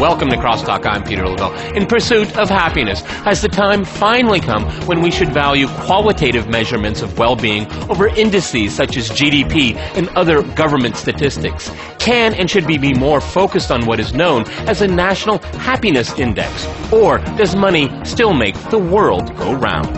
Welcome to Crosstalk. I'm Peter Lavalle. In pursuit of happiness, has the time finally come when we should value qualitative measurements of well-being over indices such as GDP and other government statistics? Can and should we be more focused on what is known as a national happiness index? Or does money still make the world go round?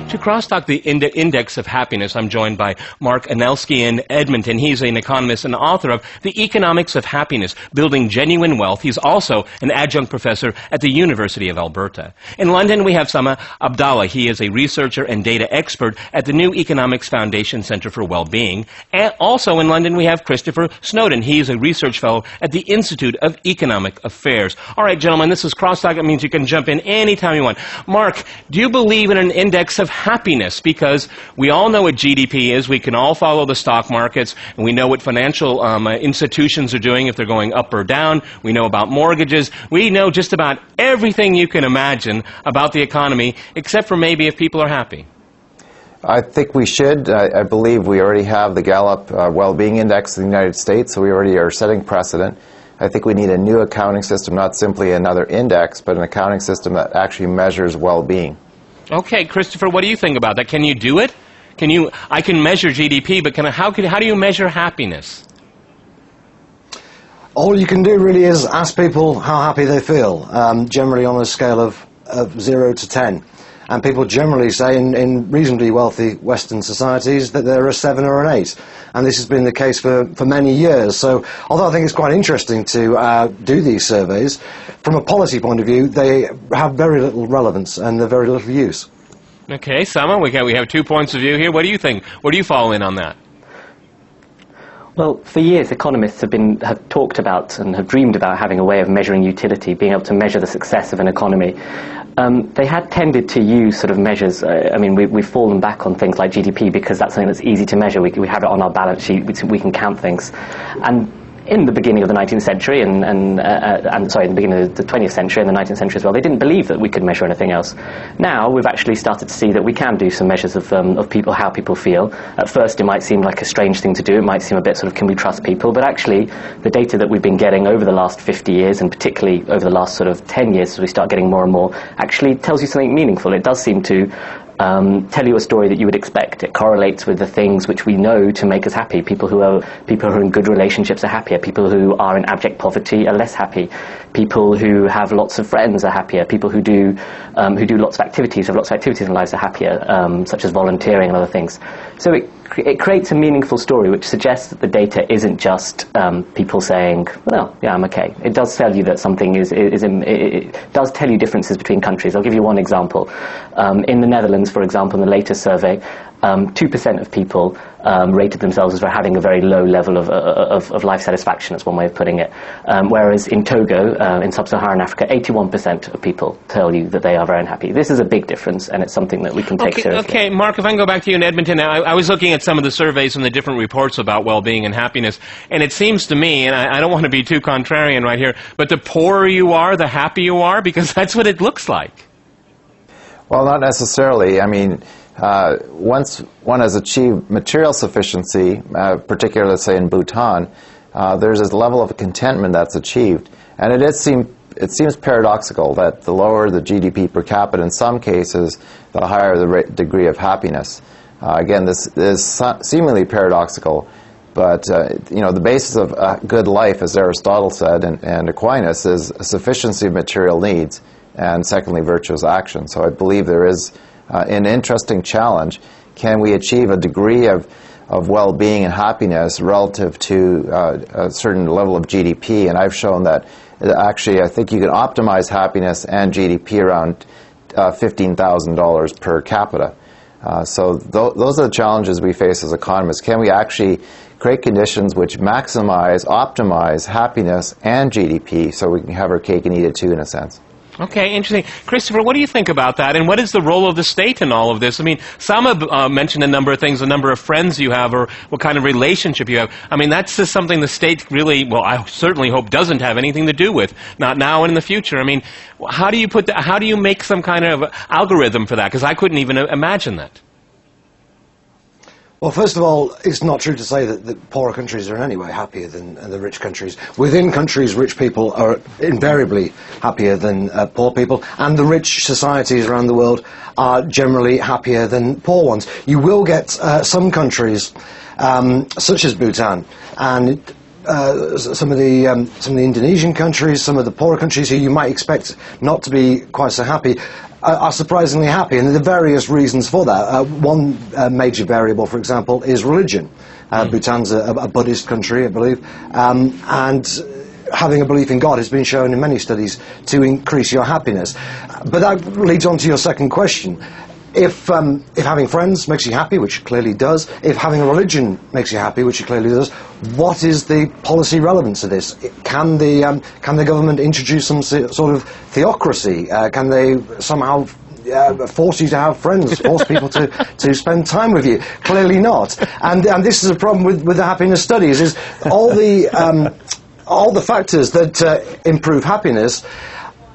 To Crosstalk, the Index of Happiness, I'm joined by Mark Anielski in Edmonton. He's an economist and author of The Economics of Happiness, Building Genuine Wealth. He's also an adjunct professor at the University of Alberta. In London, we have Saamah Abdallah. He is a researcher and data expert at the New Economics Foundation Centre for Wellbeing. And also in London, we have Christopher Snowdon. He is a research fellow at the Institute of Economic Affairs. All right, gentlemen, this is Crosstalk. That means you can jump in anytime you want. Mark, do you believe in an index of happiness? Because we all know what GDP is. We can all follow the stock markets, and we know what financial institutions are doing if they're going up or down. We know about mortgages. We know just about everything you can imagine about the economy, except for maybe if people are happy. I think we should. I believe we already have the Gallup Wellbeing Index in the United States, so we already are setting precedent. I think we need a new accounting system, not simply another index, but an accounting system that actually measures well-being. Okay, Christopher, what do you think about that? Can you do it? I can measure GDP, but how do you measure happiness? All you can do really is ask people how happy they feel, generally on a scale of 0 to 10. And people generally say in reasonably wealthy Western societies that they're a 7 or an 8. And this has been the case for many years. So although I think it's quite interesting to do these surveys, from a policy point of view, they have very little relevance and they're very little use. Okay, Saamah, we have 2 points of view here. What do you think? Where do you fall in on that? Well, for years, economists have talked about and have dreamed about having a way of measuring utility, being able to measure the success of an economy. They had tended to use sort of measures. We've fallen back on things like GDP because that's something that's easy to measure. We have it on our balance sheet. We can count things. And in the beginning of the 19th century in the beginning of the 20th century and the 19th century as well, they didn't believe that we could measure anything else. Now we've actually started to see that we can do some measures of people, how people feel. At first it might seem like a strange thing to do. It might seem a bit sort of, can we trust people? But actually the data that we've been getting over the last 50 years and particularly over the last sort of 10 years as we start getting more and more actually tells you something meaningful. It does seem to tell you a story that you would expect. It correlates with the things which we know to make us happy. People who are in good relationships are happier. People who are in abject poverty are less happy. People who have lots of friends are happier. People who do lots of activities, have lots of activities in their lives are happier, such as volunteering and other things. So it creates a meaningful story which suggests that the data isn't just people saying, well, yeah, I'm okay. It does tell you that something it does tell you differences between countries. I'll give you one example. In the Netherlands, for example, in the latest survey, 2% of people rated themselves as having a very low level of life satisfaction. That's one way of putting it. Whereas in Togo, in sub-Saharan Africa, 81% of people tell you that they are very unhappy. This is a big difference, and it's something that we can take seriously. Okay, Mark, if I can go back to you in Edmonton, I was looking at some of the surveys and the different reports about well-being and happiness, and it seems to me, and I don't want to be too contrarian right here, but the poorer you are, the happier you are, because that's what it looks like. Well, not necessarily. I mean, once one has achieved material sufficiency, particularly, let's say, in Bhutan, there's this level of contentment that's achieved. And it seems paradoxical that the lower the GDP per capita in some cases, the higher the degree of happiness. Again, this is seemingly paradoxical, but the basis of a good life, as Aristotle said, and Aquinas, is a sufficiency of material needs, and secondly, virtuous action. So I believe there is an interesting challenge. Can we achieve a degree of well-being and happiness relative to a certain level of GDP? And I've shown that actually I think you can optimize happiness and GDP around $15,000 per capita. So those are the challenges we face as economists. Can we actually create conditions which optimize happiness and GDP so we can have our cake and eat it too, in a sense? Okay, interesting. Christopher, what do you think about that, and what is the role of the state in all of this? I mean, Saamah mentioned a number of things, the number of friends you have, or what kind of relationship you have. I mean, that's just something the state really, well, I certainly hope doesn't have anything to do with, not now and in the future. I mean, how do you make some kind of algorithm for that? Because I couldn't even imagine that. Well, first of all, it's not true to say that poorer countries are in any way happier than the rich countries. Within countries, rich people are invariably happier than poor people, and the rich societies around the world are generally happier than poor ones. You will get some countries, such as Bhutan, and some of the Indonesian countries, some of the poorer countries who you might expect not to be quite so happy, are surprisingly happy, and there are various reasons for that. One major variable, for example, is religion. Bhutan's a Buddhist country, I believe, and having a belief in God has been shown in many studies to increase your happiness. But that leads on to your second question. If having friends makes you happy, which it clearly does, if having a religion makes you happy, which it clearly does, what is the policy relevance of this? Can the government introduce some sort of theocracy? Can they somehow force you to have friends, force people to spend time with you? Clearly not. And this is a problem with the happiness studies, is all the factors that improve happiness,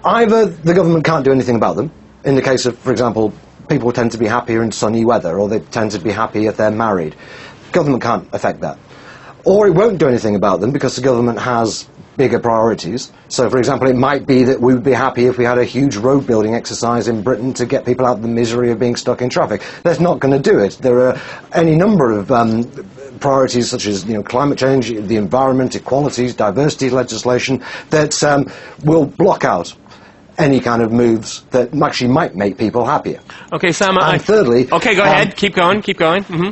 either the government can't do anything about them. In the case of, for example, people tend to be happier in sunny weather, or they tend to be happy if they're married. Government can't affect that. Or it won't do anything about them because the government has bigger priorities. So, for example, it might be that we would be happy if we had a huge road building exercise in Britain to get people out of the misery of being stuck in traffic. That's not going to do it. There are any number of priorities such as climate change, the environment, equalities, diversity legislation that will block out any kind of moves that actually might make people happier. Okay, Saamah. And thirdly... Okay, go ahead. Keep going. Mm-hmm.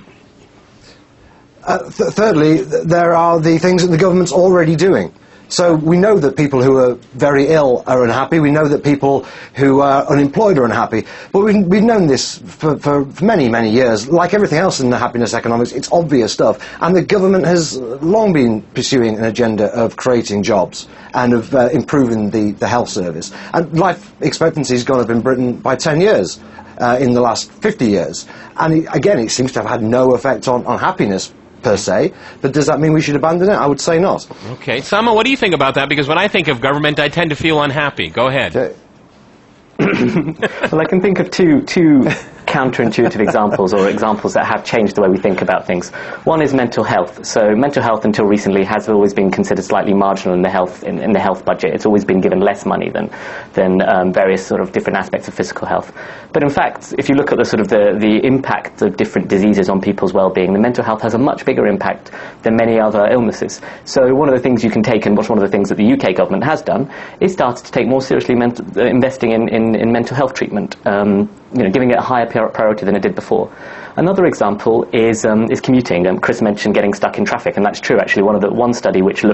Thirdly, there are the things that the government's already doing. So we know that people who are very ill are unhappy. We know that people who are unemployed are unhappy. But we've known this for many, many years. Like everything else in the happiness economics, it's obvious stuff. And the government has long been pursuing an agenda of creating jobs and of improving the health service. And life expectancy has gone up in Britain by 10 years in the last 50 years. And again, it seems to have had no effect on happiness per se, but does that mean we should abandon it? I would say not. Okay. Saamah, what do you think about that? Because when I think of government, I tend to feel unhappy. Go ahead. Well, I can think of two counterintuitive examples, or examples that have changed the way we think about things. One is mental health. So mental health until recently has always been considered slightly marginal in the health budget. It's always been given less money than various sort of different aspects of physical health. But in fact, if you look at the impact of different diseases on people's well-being, the mental health has a much bigger impact than many other illnesses. So one of the things you can take, and one of the things that the UK government has done, is started to take more seriously investing in mental health treatment. Giving it a higher priority than it did before. Another example is commuting. Chris mentioned getting stuck in traffic, and that's true actually. One study which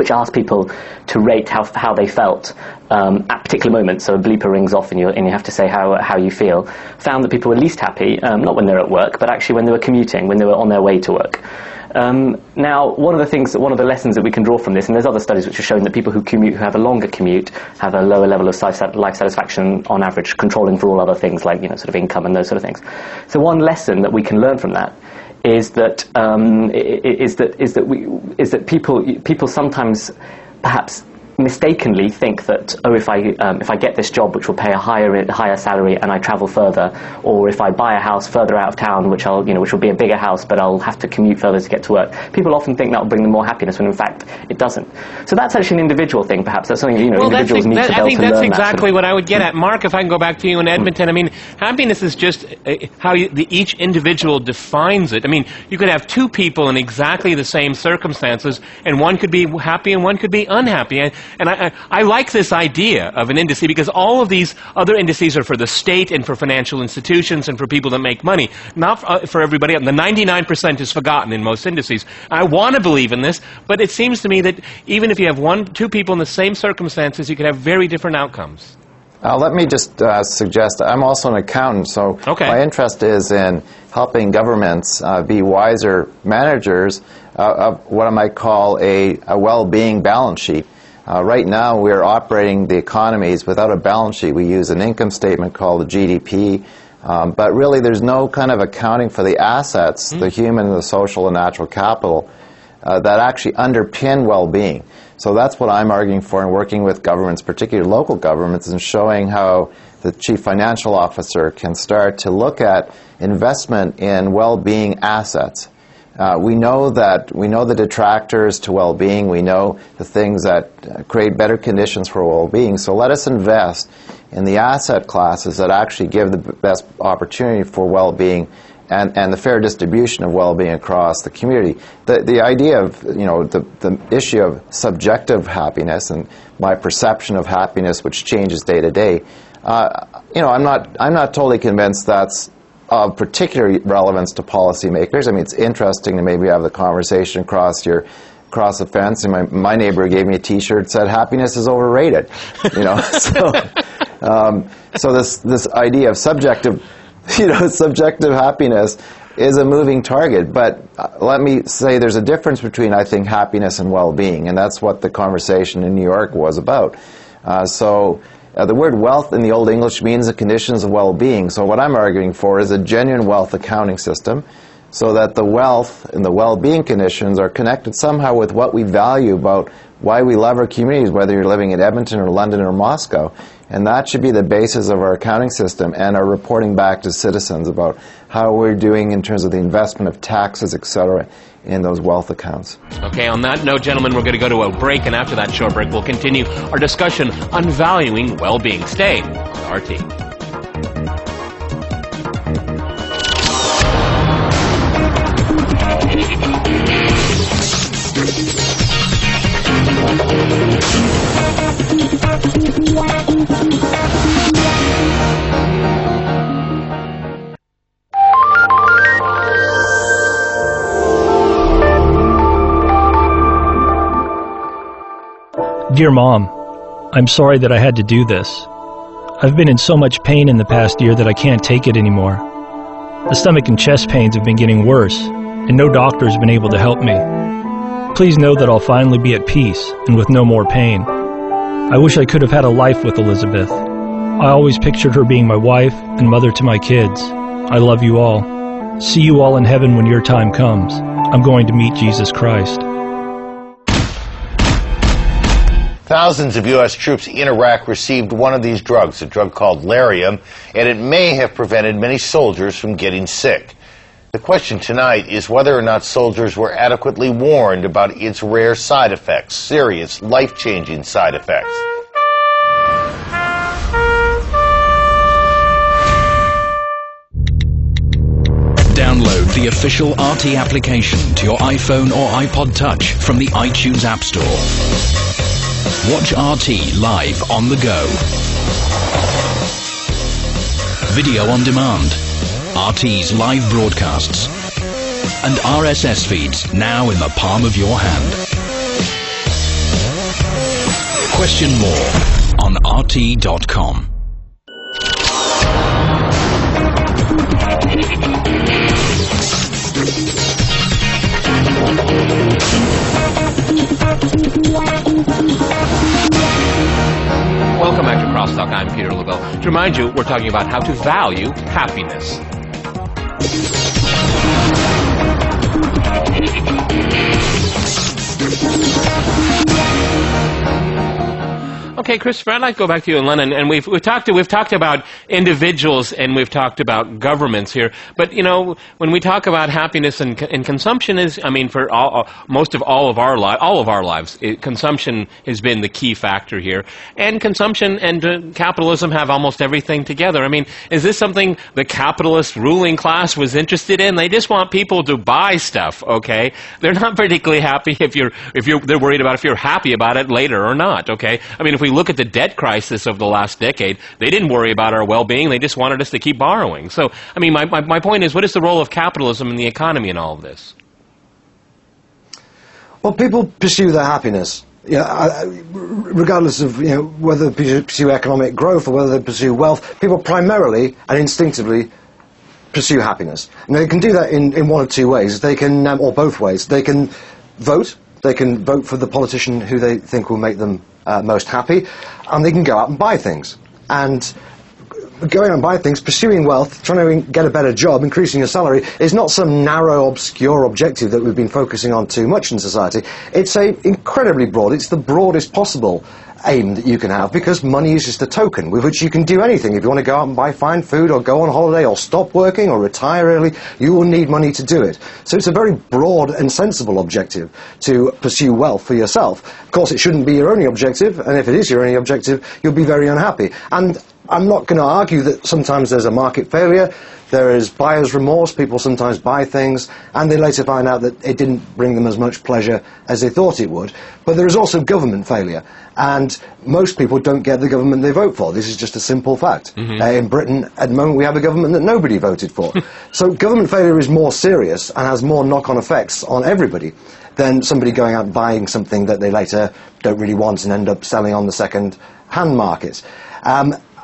asked people to rate how they felt at particular moments, so a bleeper rings off and you have to say how you feel, found that people were least happy, not when they're at work, but actually when they were commuting, when they were on their way to work. Now, one of the lessons that we can draw from this, and there's other studies which have shown that people who have a longer commute have a lower level of life satisfaction on average, controlling for all other things like sort of income and those sort of things. So one lesson that we can learn from that is that people sometimes perhaps mistakenly think that, if I get this job which will pay a higher salary and I travel further, or if I buy a house further out of town which will be a bigger house but I'll have to commute further to get to work, people often think that will bring them more happiness when in fact it doesn't. So that's actually an individual thing. Perhaps that's something individuals need to be able to learn. I think that's exactly what I would get at. Mark, if I can go back to you in Edmonton, I mean, happiness is just how each individual defines it. I mean, you could have two people in exactly the same circumstances, and one could be happy and one could be unhappy. And I like this idea of an indice, because all of these other indices are for the state and for financial institutions and for people that make money, not for everybody else. The 99% is forgotten in most indices. I want to believe in this, but it seems to me that even if you have two people in the same circumstances, you could have very different outcomes. Let me just suggest, I'm also an accountant, so my interest is in helping governments be wiser managers of what I might call a well-being balance sheet. Right now, we're operating the economies without a balance sheet. We use an income statement called the GDP, but really there's no kind of accounting for the assets, the human, the social, and natural capital, that actually underpin well-being. So that's what I'm arguing for and working with governments, particularly local governments, and showing how the chief financial officer can start to look at investment in well-being assets. We know the detractors to well-being. We know the things that create better conditions for well-being. So let us invest in the asset classes that actually give the best opportunity for well-being and the fair distribution of well-being across the community. The idea of, the issue of subjective happiness and my perception of happiness, which changes day to day, I'm not totally convinced that's of particular relevance to policymakers. I mean, it's interesting to maybe have the conversation across the fence. And my neighbor gave me a T-shirt that said "Happiness is overrated." So this idea of subjective happiness is a moving target. But let me say there's a difference between, I think, happiness and well-being, and that's what the conversation in New York was about. The word wealth in the Old English means the conditions of well-being. So what I'm arguing for is a genuine wealth accounting system, so that the wealth and the well-being conditions are connected somehow with what we value about why we love our communities, whether you're living in Edmonton or London or Moscow. And that should be the basis of our accounting system and our reporting back to citizens about how we're doing in terms of the investment of taxes, etc., in those wealth accounts. Okay, on that note, gentlemen, we're going to go to a break, and after that short break, we'll continue our discussion on valuing well-being. Stay on RT. Dear Mom, I'm sorry that I had to do this. I've been in so much pain in the past year that I can't take it anymore. The stomach and chest pains have been getting worse, and no doctor has been able to help me. Please know that I'll finally be at peace and with no more pain. I wish I could have had a life with Elizabeth. I always pictured her being my wife and mother to my kids. I love you all. See you all in heaven when your time comes. I'm going to meet Jesus Christ. Thousands of U.S. troops in Iraq received one of these drugs, a drug called Lariam, and it may have prevented many soldiers from getting sick. The question tonight is whether or not soldiers were adequately warned about its rare side effects, serious, life-changing side effects. Download the official RT application to your iPhone or iPod Touch from the iTunes App Store. Watch RT live on the go. Video on demand. RT's live broadcasts. And RSS feeds now in the palm of your hand. Question more on RT.com. Welcome back to Crosstalk. I'm Peter Lavalle. To remind you, we're talking about how to value happiness. Okay, Christopher, I'd like to go back to you in London, and we've talked about individuals and we've talked about governments here. But when we talk about happiness and consumption for most of all of our lives, consumption has been the key factor here. And consumption and capitalism have almost everything together. I mean, is this something the capitalist ruling class was interested in? They just want people to buy stuff. Okay, they're not particularly happy if they're worried about if you're happy about it later or not. Okay, I mean, if we look at the debt crisis of the last decade, they didn't worry about our well-being. They just wanted us to keep borrowing. So, I mean, my point is, what is the role of capitalism in the economy in all of this? Well, people pursue their happiness. Regardless of whether they pursue economic growth or whether they pursue wealth, people primarily and instinctively pursue happiness. And they can do that in one of two ways. They can, or both ways. They can vote. They can vote for the politician who they think will make them most happy, and they can go out and buy things. And going out and buying things, pursuing wealth, trying to get a better job, increasing your salary, is not some narrow, obscure objective that we've been focusing on too much in society. It's incredibly broad. It's the broadest possible aim that you can have, because money is just a token with which you can do anything. If you want to go out and buy fine food, or go on holiday, or stop working, or retire early, you will need money to do it. So it's a very broad and sensible objective to pursue wealth for yourself. Of course, it shouldn't be your only objective, and if it is your only objective, you'll be very unhappy. And I'm not going to argue that sometimes there's a market failure. There is buyer's remorse. People sometimes buy things and they later find out that it didn't bring them as much pleasure as they thought it would. But there is also government failure, and most people don't get the government they vote for. This is just a simple fact. In Britain, at the moment, we have a government that nobody voted for. So government failure is more serious and has more knock-on effects on everybody than somebody going out and buying something that they later don't really want and end up selling on the second-hand market.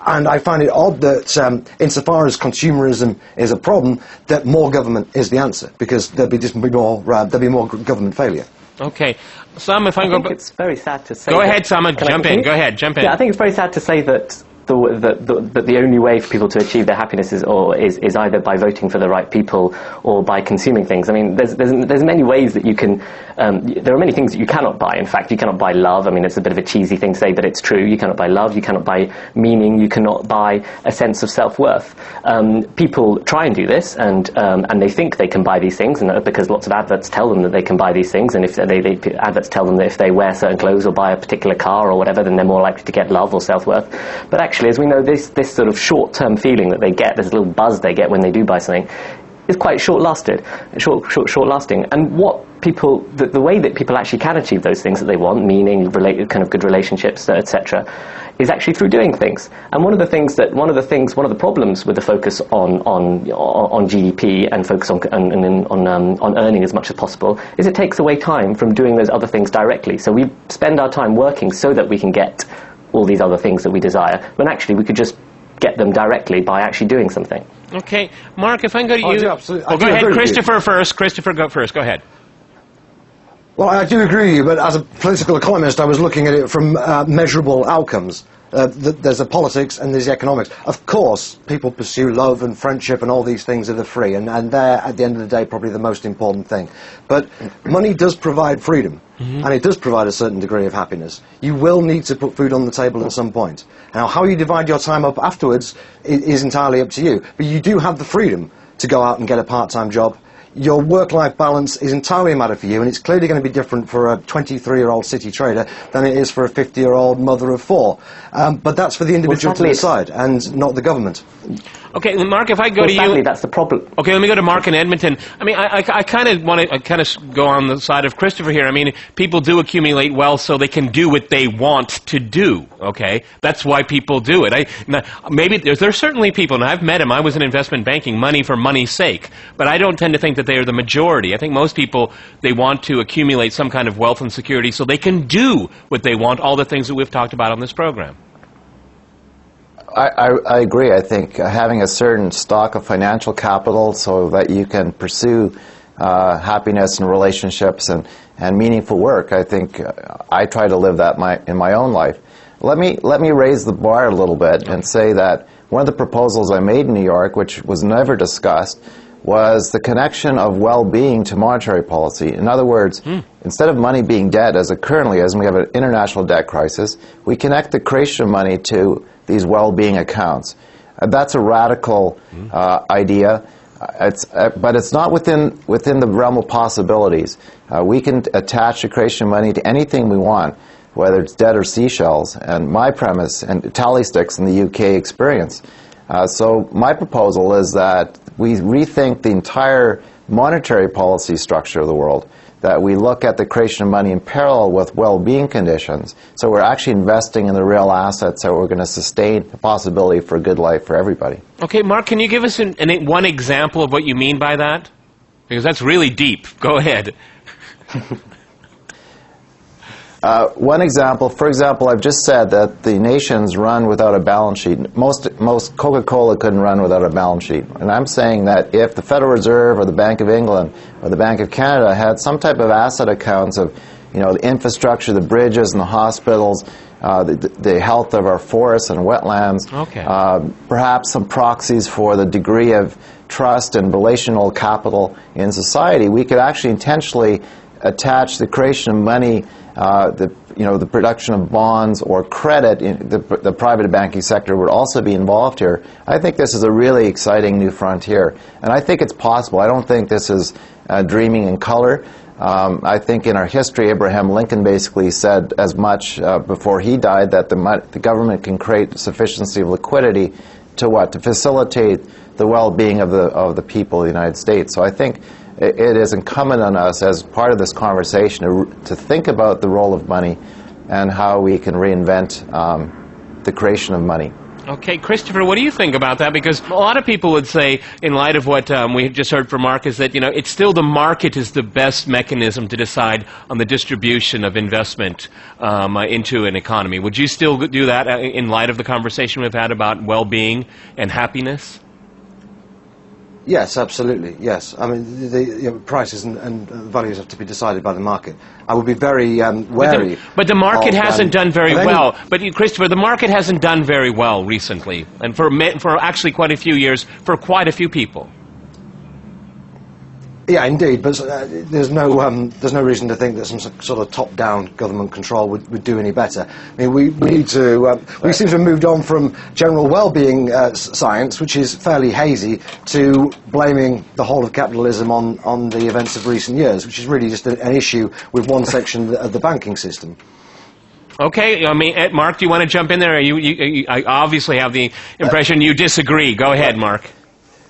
And I find it odd that, insofar as consumerism is a problem, that more government is the answer, because there'll be more government failure. Okay, Saamah, if I think it's very sad to say. Go ahead, Saamah. Jump in. Go ahead. Jump in. Yeah, I think it's very sad to say that the only way for people to achieve their happiness is either by voting for the right people or by consuming things. I mean, there's many ways that you can. There are many things that you cannot buy. In fact, you cannot buy love. I mean, it's a bit of a cheesy thing to say, but it's true. You cannot buy love. You cannot buy meaning. You cannot buy a sense of self-worth. People try and do this, and they think they can buy these things, and because lots of adverts tell them that they can buy these things, and if adverts tell them that if they wear certain clothes or buy a particular car or whatever, then they're more likely to get love or self-worth. But actually, as we know, this sort of short-term feeling that they get, this little buzz they get when they do buy something, is quite short-lasting. And what people, the way that people actually can achieve those things that they want, meaning, kind of good relationships, etc., is actually through doing things. And one of the problems with the focus on GDP and focus on earning as much as possible is it takes away time from doing those other things directly. So we spend our time working so that we can get all these other things that we desire, when actually we could just get them directly by actually doing something. Okay, Mark, if I can go to you. I do absolutely. Go ahead, Christopher first. Christopher, go first. Go ahead. Well, I do agree with you, but as a political economist, I was looking at it from measurable outcomes. There's the politics and there's the economics. Of course, people pursue love and friendship and all these things that are free, and they're, at the end of the day, probably the most important thing. But money does provide freedom, and it does provide a certain degree of happiness. You will need to put food on the table at some point. Now, how you divide your time up afterwards is entirely up to you, but you do have the freedom to go out and get a part-time job. Your work-life balance is entirely a matter for you, and it's clearly going to be different for a 23-year-old city trader than it is for a 50-year-old mother of four. But that's for the individual to decide, and not the government. Okay, Mark, if I go to you... Sadly, that's the problem. Okay, let me go to Mark in Edmonton. I mean, I kind of want to go on the side of Christopher here. I mean, people do accumulate wealth so they can do what they want to do, okay? That's why people do it. Maybe there's certainly people, and I've met them. I was in investment banking, money for money's sake. But I don't tend to think that they are the majority. I think most people, they want to accumulate some kind of wealth and security so they can do what they want, all the things that we've talked about on this program. I agree. I think having a certain stock of financial capital so that you can pursue happiness and relationships and meaningful work, I think I try to live that in my own life. Let me raise the bar a little bit and say that one of the proposals I made in New York, which was never discussed, was the connection of well-being to monetary policy. In other words, instead of money being debt, as it currently is, and we have an international debt crisis, we connect the creation of money to these well-being accounts. That's a radical idea, but it's not within the realm of possibilities. We can attach the creation of money to anything we want, whether it's debt or seashells, and my premise, and tally sticks in the UK experience. So my proposal is that we rethink the entire monetary policy structure of the world, that we look at the creation of money in parallel with well-being conditions, so we're actually investing in the real assets that we're going to sustain the possibility for a good life for everybody. Okay, Mark, can you give us one example of what you mean by that? Because that's really deep. Go ahead. One example, for example, I've just said that the nations run without a balance sheet. Most Coca-Cola couldn't run without a balance sheet. And I'm saying that if the Federal Reserve or the Bank of England or the Bank of Canada had some type of asset accounts of, the infrastructure, the bridges and the hospitals, the health of our forests and wetlands, perhaps some proxies for the degree of trust and relational capital in society, we could actually intentionally attach the creation of money, the the production of bonds or credit, the private banking sector would also be involved here. I think this is a really exciting new frontier, and I think it's possible. I don't think this is dreaming in color. I think in our history, Abraham Lincoln basically said as much before he died, that the government can create sufficiency of liquidity to what? To facilitate the well-being of the people of the United States. So I think it is incumbent on us as part of this conversation to think about the role of money and how we can reinvent the creation of money. Okay, Christopher, what do you think about that? Because a lot of people would say, in light of what we just heard from Mark, is that it's still the market is the best mechanism to decide on the distribution of investment into an economy. Would you still do that in light of the conversation we've had about well-being and happiness? Yes, absolutely. Yes, I mean the prices and values have to be decided by the market. I would be very wary. But the market hasn't done very well. But Christopher, the market hasn't done very well recently, and for actually quite a few years for quite a few people. Yeah, indeed, but there's no reason to think that some sort of top-down government control would do any better. I mean, we need to we seem to have moved on from general well-being science, which is fairly hazy, to blaming the whole of capitalism on the events of recent years, which is really just an issue with one section of the banking system. Okay, I mean, Mark, do you want to jump in there? I obviously have the impression you disagree. Go ahead, Mark.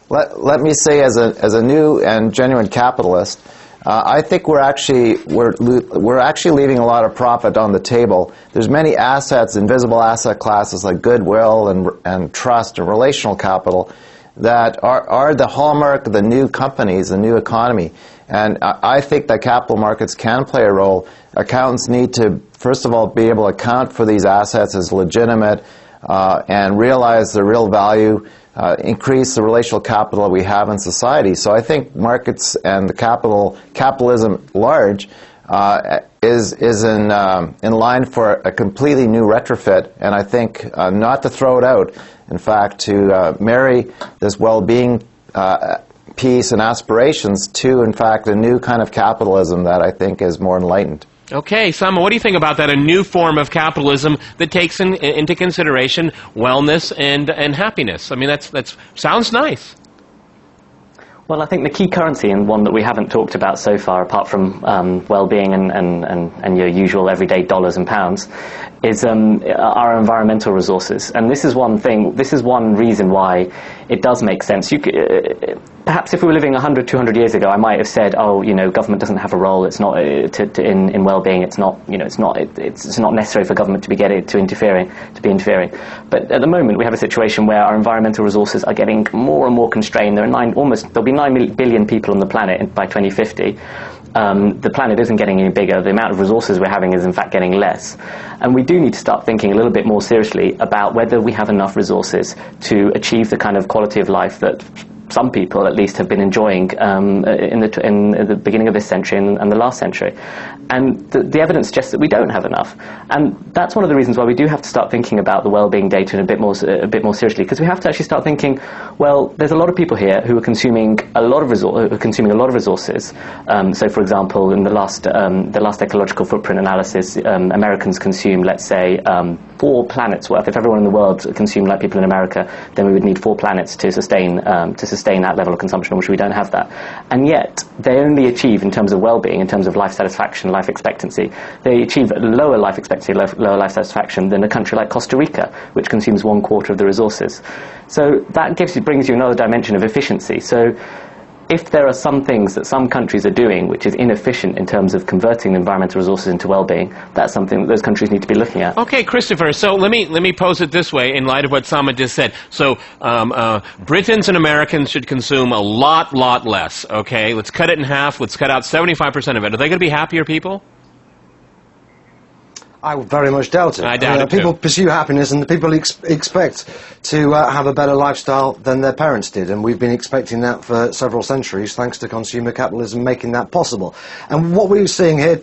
Let me say, as a new and genuine capitalist, I think we're actually leaving a lot of profit on the table. There's many assets, invisible asset classes like goodwill and trust and relational capital that are the hallmark of the new companies, the new economy. And I think that capital markets can play a role. Accountants need to, first of all, be able to account for these assets as legitimate and realize their real value. Increase the relational capital that we have in society. So I think markets and the capitalism large is in line for a completely new retrofit, and I think not to throw it out. In fact, to marry this well-being piece and aspirations to, in fact, a new kind of capitalism that I think is more enlightened. Okay, Saamah, what do you think about that? A new form of capitalism that takes into consideration wellness and happiness. I mean, that sounds nice. Well, I think the key currency, and one that we haven't talked about so far, apart from well-being and your usual everyday dollars and pounds, is our environmental resources. And this is one thing. This is one reason why it does make sense. Perhaps if we were living 100, 200 years ago, I might have said, oh, government doesn't have a role. It's not in well-being. It's not, it's not necessary for government to be interfering. But at the moment, we have a situation where our environmental resources are getting more and more constrained. There'll be 9 billion people on the planet by 2050. The planet isn't getting any bigger. The amount of resources we're having is in fact getting less. And we do need to start thinking a little bit more seriously about whether we have enough resources to achieve the kind of quality of life that some people at least have been enjoying in the beginning of this century and the last century. And the evidence suggests that we don't have enough. And that's one of the reasons why we do have to start thinking about the well-being data a bit more seriously, because we have to actually start thinking, well, there's a lot of people here who are consuming a lot of resources. So, for example, in the last ecological footprint analysis, Americans consume, let's say, 4 planets worth. If everyone in the world consumed like people in America, then we would need 4 planets to sustain that level of consumption, which we don't have that. And yet, they only achieve, in terms of well-being, in terms of life satisfaction, life expectancy, they achieve lower life expectancy, lower life satisfaction than a country like Costa Rica, which consumes 1/4 of the resources. So that brings you another dimension of efficiency. So if there are some things that some countries are doing which is inefficient in terms of converting environmental resources into well-being, that's something that those countries need to be looking at. Okay, Christopher, so let me pose it this way in light of what Saamah just said. So Britons and Americans should consume a lot less, okay? Let's cut it in half. Let's cut out 75% of it. Are they going to be happier people? I would very much doubt it. I doubt it People too. pursue happiness, and the people expect to have a better lifestyle than their parents did, and we've been expecting that for several centuries, thanks to consumer capitalism making that possible. And what we're seeing here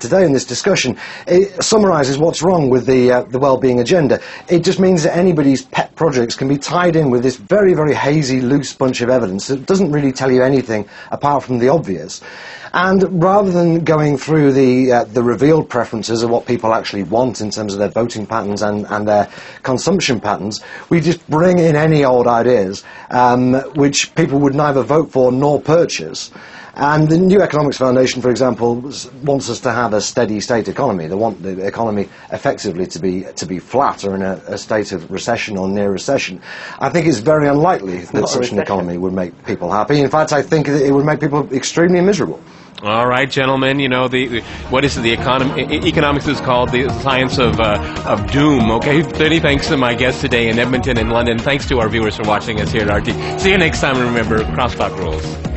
today in this discussion, it summarises what's wrong with the well-being agenda. It just means that anybody's pet projects can be tied in with this very, very hazy, loose bunch of evidence that doesn't really tell you anything apart from the obvious. And rather than going through the revealed preferences of what people actually want in terms of their voting patterns and their consumption patterns, we just bring in any old ideas which people would neither vote for nor purchase. And the New Economics Foundation, for example, wants us to have a steady state economy. They want the economy effectively to be flat or in a state of recession or near recession. I think it's very unlikely that such an economy would make people happy. In fact, I think that it would make people extremely miserable. All right, gentlemen, you know, what is it, economics is called the science of doom, okay? Many thanks to my guests today in Edmonton and London. Thanks to our viewers for watching us here at RT. See you next time, and remember, Crosstalk rules.